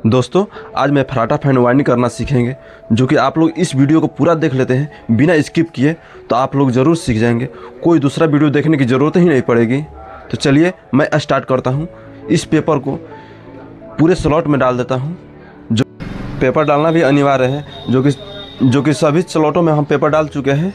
दोस्तों आज मैं फराटा फैन वाइंडिंग करना सीखेंगे, जो कि आप लोग इस वीडियो को पूरा देख लेते हैं बिना स्किप किए तो आप लोग ज़रूर सीख जाएंगे। कोई दूसरा वीडियो देखने की ज़रूरत ही नहीं पड़ेगी। तो चलिए मैं स्टार्ट करता हूँ। इस पेपर को पूरे स्लॉट में डाल देता हूँ। जो पेपर डालना भी अनिवार्य है, जो कि सभी स्लॉटों में हम पेपर डाल चुके हैं।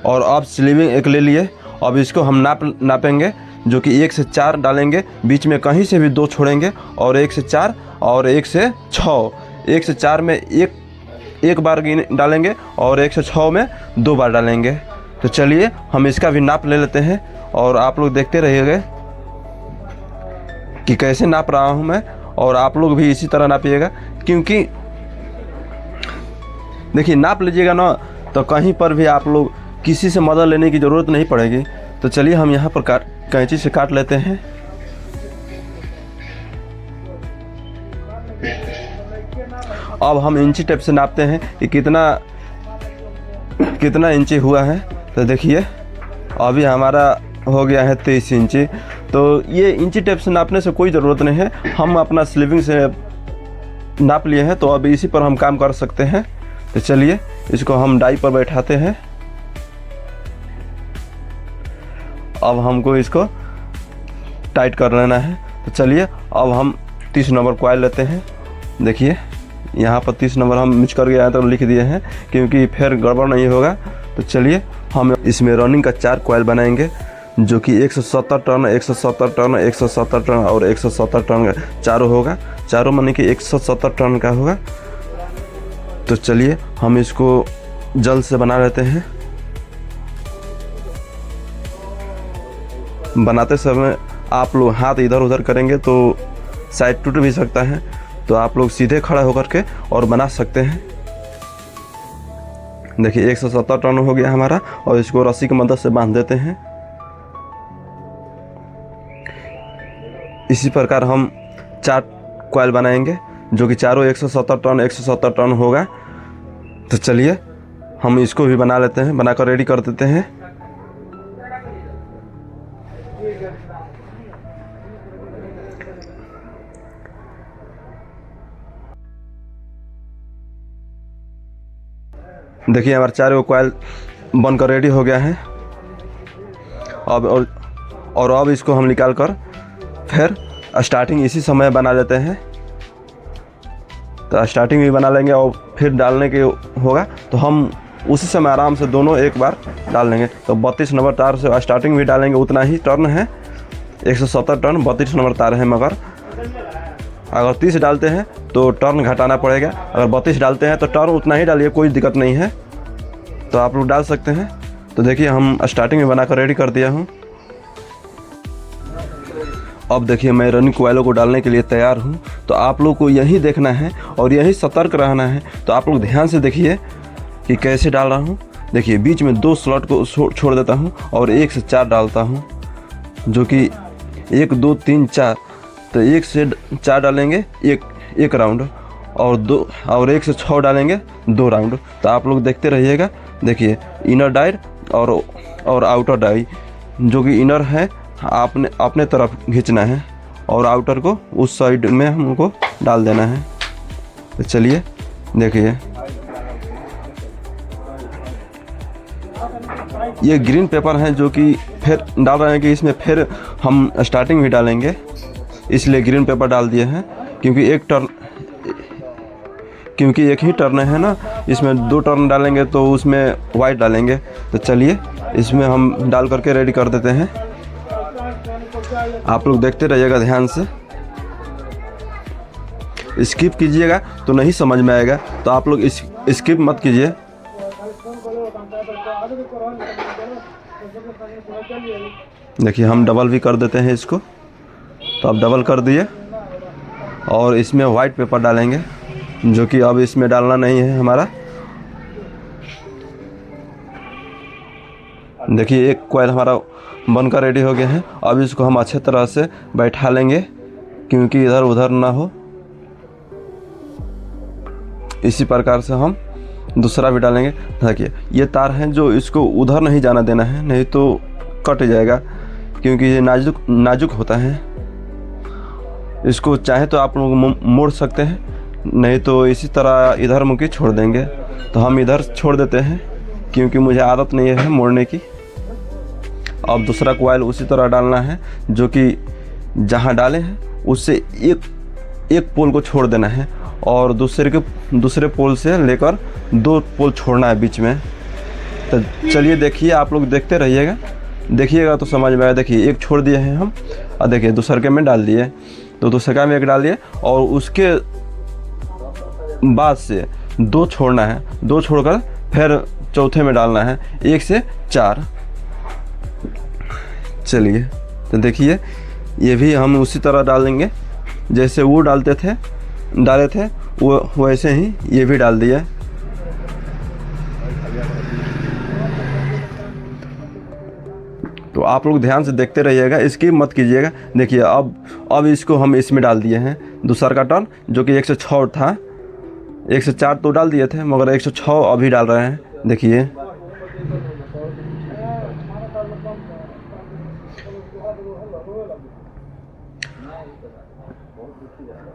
और अब स्लीविंग एक ले लिए। अब इसको हम नापेंगे, जो कि 1 से 4 डालेंगे, बीच में कहीं से भी 2 छोड़ेंगे, और 1 से 4 और 1 से 6। 1 से 4 में एक बार डालेंगे और 1 से 6 में 2 बार डालेंगे। तो चलिए हम इसका भी नाप ले लेते हैं और आप लोग देखते रहिएगा कि कैसे नाप रहा हूं मैं, और आप लोग भी इसी तरह नापिएगा। क्योंकि देखिए नाप लीजिएगा ना तो कहीं पर भी आप लोग किसी से मदद लेने की ज़रूरत नहीं पड़ेगी। तो चलिए हम यहाँ पर कैंची से काट लेते हैं। अब हम इंची टेप से नापते हैं कि कितना इंची हुआ है। तो देखिए अभी हमारा हो गया है 23 इंची। तो ये इंची टेप से नापने से कोई ज़रूरत नहीं है, हम अपना स्लीविंग से नाप लिए हैं, तो अब इसी पर हम काम कर सकते हैं। तो चलिए इसको हम डाई पर बैठाते हैं। अब हमको इसको टाइट कर लेना है। तो चलिए अब हम 30 नंबर कॉइल लेते हैं। देखिए यहाँ पर 30 नंबर हम मिस कर गया है तो लिख दिए हैं, क्योंकि फिर गड़बड़ नहीं होगा। तो चलिए हम इसमें रनिंग का 4 कॉइल बनाएंगे, जो कि 170 टर्न 170 टर्न 170 टर्न और 170 टर्न चारों होगा। चारों माने कि 170 टर्न का होगा। तो चलिए हम इसको जल्द से बना लेते हैं। बनाते समय आप लोग हाथ इधर उधर करेंगे तो साइड टूट भी सकता है, तो आप लोग सीधे खड़ा होकर के और बना सकते हैं। देखिए 170 टर्न हो गया हमारा, और इसको रस्सी की मदद से बांध देते हैं। इसी प्रकार हम 4 कॉइल बनाएंगे, जो कि चारों 170 टर्न होगा। तो चलिए हम इसको भी बना लेते हैं, बनाकर रेडी कर देते हैं। देखिए हमारा 4 कॉइल बनकर रेडी हो गया है। अब इसको हम निकाल कर फिर स्टार्टिंग इसी समय बना लेते हैं। तो स्टार्टिंग भी बना लेंगे और फिर डालने के होगा तो हम उसी समय आराम से दोनों एक बार डाल लेंगे। तो 32 नंबर तार से स्टार्टिंग भी डालेंगे, उतना ही टर्न है। 170 टर्न 32 नंबर तार है, मगर अगर 30 डालते हैं तो टर्न घटाना पड़ेगा। अगर 32 डालते हैं तो टर्न उतना ही डालिए, कोई दिक्कत नहीं है। तो आप लोग डाल सकते हैं। तो देखिए हम स्टार्टिंग में बनाकर रेडी कर दिया हूँ। अब देखिए मैं रनिंग कॉइलों को डालने के लिए तैयार हूँ। तो आप लोग को यही देखना है और यही सतर्क रहना है। तो आप लोग ध्यान से देखिए कि कैसे डाल रहा हूँ। देखिए बीच में 2 स्लॉट को छोड़ देता हूँ और 1 से 4 डालता हूँ, जो कि 1 2 3 4। तो 1 से 4 डालेंगे एक राउंड, और 1 से 6 डालेंगे 2 राउंड। तो आप लोग देखते रहिएगा। देखिए इनर डाई और आउटर डाई, जो कि इनर है आपने अपने तरफ खींचना है और आउटर को उस साइड में हमको डाल देना है। तो चलिए देखिए ये ग्रीन पेपर है, जो कि फिर डाल रहे हैं कि इसमें फिर हम स्टार्टिंग भी डालेंगे, इसलिए ग्रीन पेपर डाल दिए हैं। क्योंकि एक ही टर्न है ना, इसमें 2 टर्न डालेंगे तो उसमें वाइट डालेंगे। तो चलिए इसमें हम डाल करके रेडी कर देते हैं। आप लोग देखते रहिएगा ध्यान से, स्किप कीजिएगा तो नहीं समझ में आएगा। तो आप लोग स्किप मत कीजिए। देखिए हम डबल भी कर देते हैं इसको। तो अब डबल कर दिए और इसमें वाइट पेपर डालेंगे, जो कि अब इसमें डालना नहीं है हमारा। देखिए एक कॉइल हमारा बनकर रेडी हो गया है। अब इसको हम अच्छे तरह से बैठा लेंगे, क्योंकि इधर उधर ना हो। इसी प्रकार से हम दूसरा भी डालेंगे। देखिए ये तार है जो इसको उधर नहीं जाना देना है, नहीं तो कट जाएगा, क्योंकि ये नाजुक होता है। इसको चाहे तो आप लोग मोड़ सकते हैं, नहीं तो इसी तरह इधर मुकी छोड़ देंगे। तो हम इधर छोड़ देते हैं क्योंकि मुझे आदत नहीं है मोड़ने की। अब दूसरा कॉइल उसी तरह डालना है, जो कि जहाँ डाले हैं उससे एक पोल को छोड़ देना है और दूसरे पोल से लेकर 2 पोल छोड़ना है बीच में। तो चलिए देखिए, आप लोग देखते रहिएगा, देखिएगा तो समझ में आएगा। देखिए एक छोड़ दिए हैं हम, और देखिए दूसरे में डाल दिए, तो दूसरे में एक डाल दिए और उसके बाद से 2 छोड़ना है, 2 छोड़कर फिर चौथे में डालना है, 1 से 4। चलिए तो देखिए ये भी हम उसी तरह डालेंगे जैसे वो डाले थे वो वैसे ही ये भी डाल दिया। तो आप लोग ध्यान से देखते रहिएगा, स्किप मत कीजिएगा। देखिए अब इसको हम इसमें डाल दिए हैं दूसरा का टर्न, जो कि 106 था। 104 तो डाल दिए थे मगर 106 अभी डाल रहे हैं। देखिए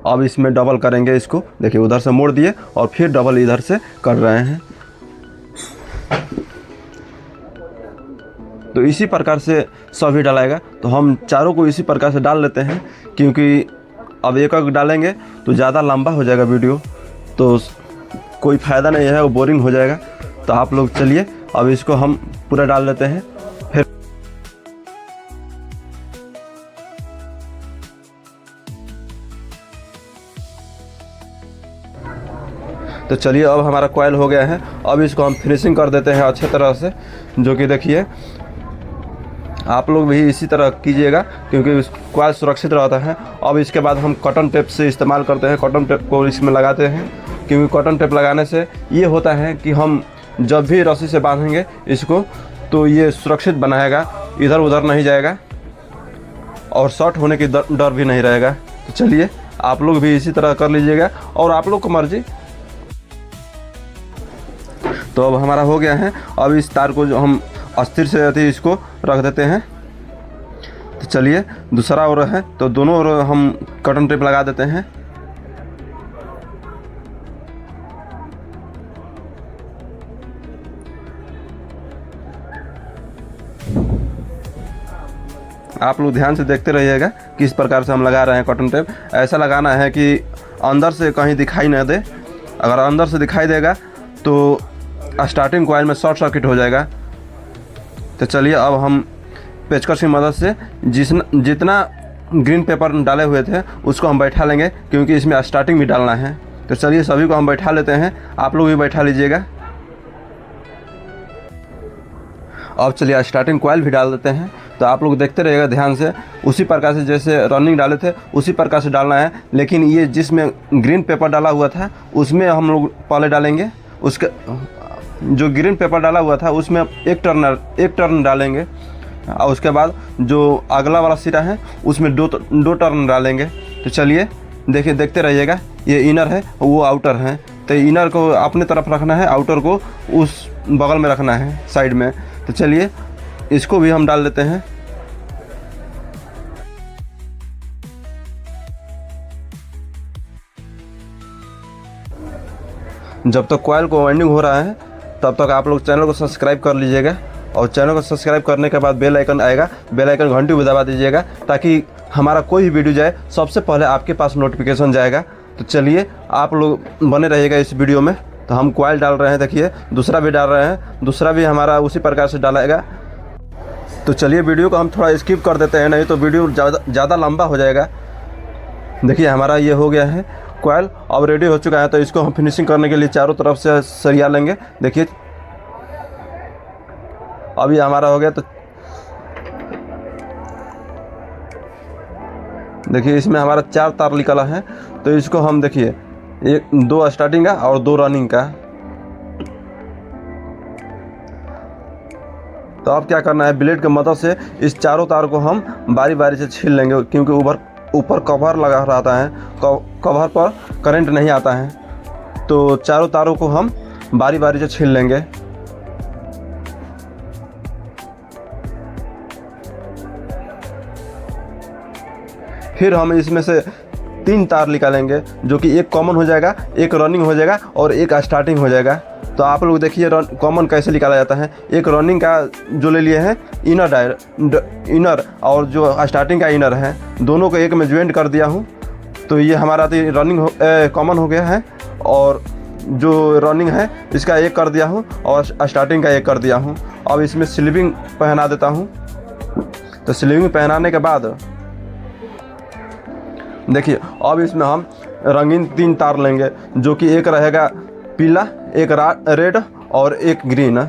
अब इसमें डबल करेंगे इसको। देखिए उधर से मोड़ दिए और फिर डबल इधर से कर रहे हैं। तो इसी प्रकार से सभी डालेगा। तो हम चारों को इसी प्रकार से डाल लेते हैं, क्योंकि अब एक डालेंगे तो ज़्यादा लंबा हो जाएगा वीडियो, तो कोई फ़ायदा नहीं है, वो बोरिंग हो जाएगा। तो आप लोग चलिए अब इसको हम पूरा डाल लेते हैं। फिर तो चलिए अब हमारा कॉइल हो गया है। अब इसको हम फिनिशिंग कर देते हैं अच्छे तरह से, जो कि देखिए आप लोग भी इसी तरह कीजिएगा क्योंकि कॉइल सुरक्षित रहता है। अब इसके बाद हम कॉटन टेप से इस्तेमाल करते हैं, कॉटन टेप को इसमें लगाते हैं, क्योंकि कॉटन टेप लगाने से ये होता है कि हम जब भी रस्सी से बांधेंगे इसको तो ये सुरक्षित बनाएगा, इधर उधर नहीं जाएगा और शॉर्ट होने की डर भी नहीं रहेगा। तो चलिए आप लोग भी इसी तरह कर लीजिएगा और आप लोग को मर्जी। तो अब हमारा हो गया है। अब इस तार को जो हम अस्थिर से रहती है इसको रख देते हैं। तो चलिए दूसरा ओर है, तो दोनों ओर हम कॉटन टेप लगा देते हैं। आप लोग ध्यान से देखते रहिएगा किस प्रकार से हम लगा रहे हैं कॉटन टेप। ऐसा लगाना है कि अंदर से कहीं दिखाई न दे। अगर अंदर से दिखाई देगा तो स्टार्टिंग कॉइल में शॉर्ट सर्किट हो जाएगा। तो चलिए अब हम पेचकस की मदद से जितना ग्रीन पेपर डाले हुए थे उसको हम बैठा लेंगे, क्योंकि इसमें स्टार्टिंग भी डालना है। तो चलिए सभी को हम बैठा लेते हैं, आप लोग भी बैठा लीजिएगा। अब चलिए स्टार्टिंग कॉइल भी डाल देते हैं। तो आप लोग देखते रहिएगा ध्यान से, उसी प्रकार से जैसे रनिंग डाले थे उसी प्रकार से डालना है। लेकिन ये जिसमें ग्रीन पेपर डाला हुआ था उसमें हम लोग पहले डालेंगे, उसके जो ग्रीन पेपर डाला हुआ था उसमें एक टर्न डालेंगे और उसके बाद जो अगला वाला सिरा है उसमें दो टर्न डालेंगे। तो चलिए देखिए, देखते रहिएगा। ये इनर है, वो आउटर है। तो इनर को अपने तरफ रखना है, आउटर को उस बगल में रखना है साइड में। तो चलिए इसको भी हम डाल देते हैं। जब तक कॉइल को वाइंडिंग हो रहा है तब तक आप लोग चैनल को सब्सक्राइब कर लीजिएगा, और चैनल को सब्सक्राइब करने के बाद बेल आइकन आएगा, बेल आइकन घंटी भी दबा दीजिएगा ताकि हमारा कोई भी वीडियो जाए सबसे पहले आपके पास नोटिफिकेशन जाएगा। तो चलिए आप लोग बने रहिएगा इस वीडियो में। तो हम कॉइल डाल रहे हैं, देखिए दूसरा भी डाल रहे हैं, दूसरा भी हमारा उसी प्रकार से डालेगा। तो चलिए वीडियो को हम थोड़ा स्किप कर देते हैं, नहीं तो वीडियो ज़्यादा लंबा हो जाएगा। देखिए हमारा ये हो गया है कॉइल, अब रेडी हो चुका है। तो इसको हम फिनिशिंग करने के लिए चारों तरफ से सरिया लेंगे। देखिए अभी हमारा हो गया। तो देखिए इसमें हमारा 4 तार निकला है। तो इसको हम देखिए 2 स्टार्टिंग का और 2 रनिंग का। तो अब क्या करना है, ब्लेड की मदद से इस चारों तार को हम बारी बारी से छील लेंगे, क्योंकि ऊपर कवर लगा रहता है, कवर पर करंट नहीं आता है। तो चारों तारों को हम बारी बारी से छील लेंगे। फिर हम इसमें से 3 तार निकालेंगे, जो कि एक कॉमन हो जाएगा, एक रनिंग हो जाएगा और एक स्टार्टिंग हो जाएगा। तो आप लोग देखिए कॉमन कैसे निकाला जाता है। एक रनिंग का जो ले लिए हैं इनर और जो स्टार्टिंग का इनर है, दोनों को एक में ज्वाइंट कर दिया हूँ। तो ये हमारा तो रनिंग कॉमन हो गया है, और जो रनिंग है इसका एक कर दिया हूँ और स्टार्टिंग का एक कर दिया हूँ। अब इसमें स्लीविंग पहना देता हूँ। तो स्लीविंग पहनाने के बाद देखिए अब इसमें हम रंगीन 3 तार लेंगे, जो कि एक रहेगा पीला, एक रेड और एक ग्रीन।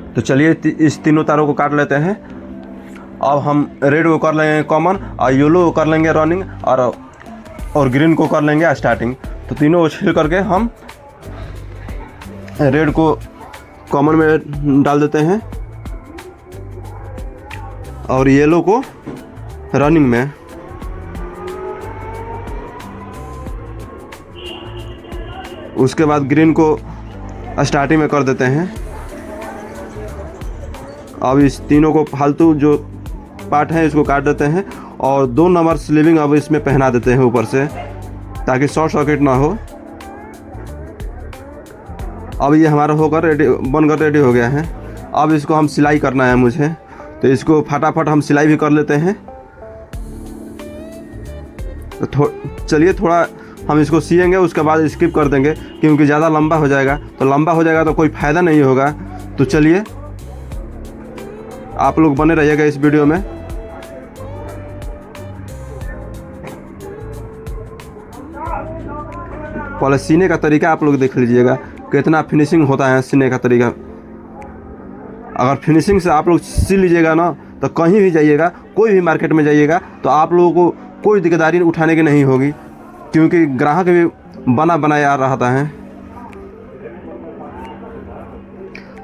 तो चलिए इस तीनों तारों को काट लेते हैं। अब हम रेड को कर लेंगे कॉमन, और येलो को कर लेंगे रनिंग, और ग्रीन को कर लेंगे स्टार्टिंग। तो तीनों को छील करके हम रेड को कॉमन में डाल देते हैं और येलो को रनिंग में। उसके बाद ग्रीन को स्टार्टिंग में कर देते हैं। अब इस तीनों को फालतू जो पार्ट है इसको काट देते हैं, और 2 नंबर स्लीविंग अब इसमें पहना देते हैं ऊपर से, ताकि शॉर्ट सर्किट ना हो। अब ये हमारा होकर रेडी, बनकर रेडी हो गया है। अब इसको हम सिलाई करना है मुझे, तो इसको फटाफट हम सिलाई भी कर लेते हैं। तो चलिए थोड़ा हम इसको सिएंगे, उसके बाद स्किप कर देंगे, क्योंकि ज़्यादा लंबा हो जाएगा। तो लंबा हो जाएगा तो कोई फ़ायदा नहीं होगा। तो चलिए आप लोग बने रहिएगा इस वीडियो में। पहले सीने का तरीका आप लोग देख लीजिएगा, कितना फिनिशिंग होता है सीने का तरीका। अगर फिनिशिंग से आप लोग सी लीजिएगा ना, तो कहीं भी जाइएगा, कोई भी मार्केट में जाइएगा, तो आप लोगों को कोई दिक्कतदारी उठाने की नहीं होगी, क्योंकि ग्राहक भी बना बनाया रहता है।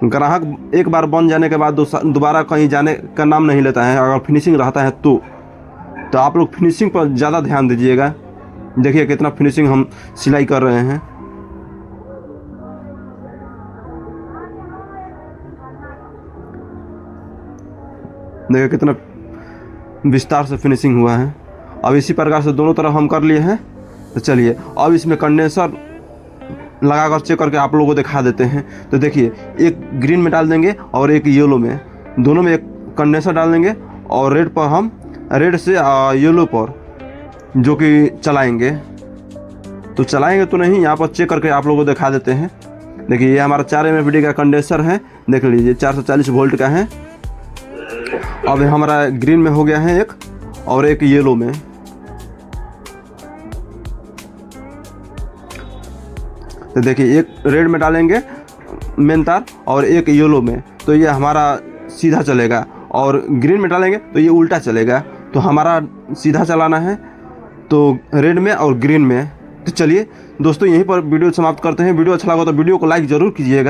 ग्राहक एक बार बन जाने के बाद दोबारा कहीं जाने का नाम नहीं लेता है, अगर फिनिशिंग रहता है तो आप लोग फिनिशिंग पर ज़्यादा ध्यान दीजिएगा। देखिए कितना फिनिशिंग हम सिलाई कर रहे हैं। देखिए कितना विस्तार से फिनिशिंग हुआ है। अब इसी प्रकार से दोनों तरफ हम कर लिए हैं। तो चलिए अब इसमें कंडेंसर लगाकर चेक करके आप लोगों को दिखा देते हैं। तो देखिए एक ग्रीन में डाल देंगे और एक येलो में, दोनों में एक कंडेंसर डाल देंगे, और रेड पर हम रेड से येलो पर जो कि चलाएंगे। तो चलाएंगे तो नहीं, यहाँ पर चेक करके आप लोगों को दिखा देते हैं। देखिए ये हमारा 4 एमएफडी का कंडेंसर है, देख लीजिए 440 वोल्ट का है। अब हमारा ग्रीन में हो गया है एक, और एक येलो में। तो देखिए एक रेड में डालेंगे मेन तार और एक येलो में, तो ये हमारा सीधा चलेगा, और ग्रीन में डालेंगे तो ये उल्टा चलेगा। तो हमारा सीधा चलाना है, तो रेड में और ग्रीन में। तो चलिए दोस्तों यहीं पर वीडियो समाप्त करते हैं। वीडियो अच्छा लगा तो वीडियो को लाइक ज़रूर कीजिएगा।